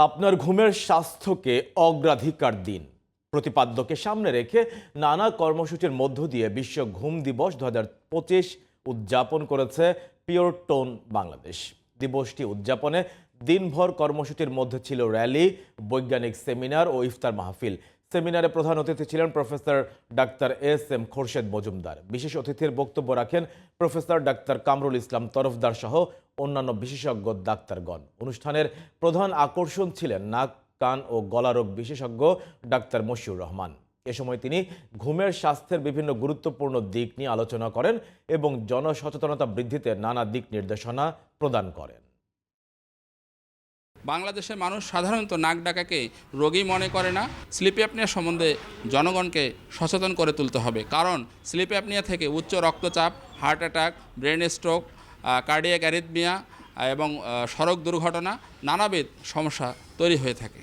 আপনার ঘুমের স্বাস্থ্যকে অগ্রাধিকার দিন প্রতিপাদ্যকে সামনে রেখে নানা কর্মসূচির মধ্য দিয়ে বিশ্ব ঘুম দিবস 2025 উদযাপন করেছে পিওর টোন বাংলাদেশ। দিবসটি উদযাপনে দিনভর কর্মসূচির মধ্যে ছিল র্যালি, বৈজ্ঞানিক সেমিনার ও ইফতার মাহফিল। সেমিনারে প্রধান অতিথি ছিলেন professor doctor SM. Khorshed Majumdar. বিশেষ অতিথির বক্তব্য রাখেন প্রফেসর ডাক্তার কামরুল ইসলাম তরফদার সহ অন্যান্য বিশেষজ্ঞ ডাক্তারগণ। অনুষ্ঠানের প্রধান আকর্ষণ ছিলেন নাক, কান ও গলারোগ বিশেষজ্ঞ ডাক্তার মশিউর রহমান। এ সময় তিনি ঘুমের স্বাস্থ্যের বিভিন্ন গুরুত্বপূর্ণ দিক নিয়ে আলোচনা করেন এবং জনসচেতনতা বৃদ্ধিতে নানা দিক নির্দেশনা প্রদান করেন। বাংলাদেশের মানুষ সাধারণত নাক ডাকাকে রোগী মনে করে না। স্লিপ অ্যাপনিয়া সম্বন্ধে জনগণকে সচেতন করে তুলতে হবে, কারণ স্লিপ অ্যাপনিয়া থেকে উচ্চ রক্তচাপ, heart attack, brain stroke, cardiac arrhythmia এবং সড়ক দুর্ঘটনা নানাবিধ সমস্যা তৈরি হয়ে থাকে।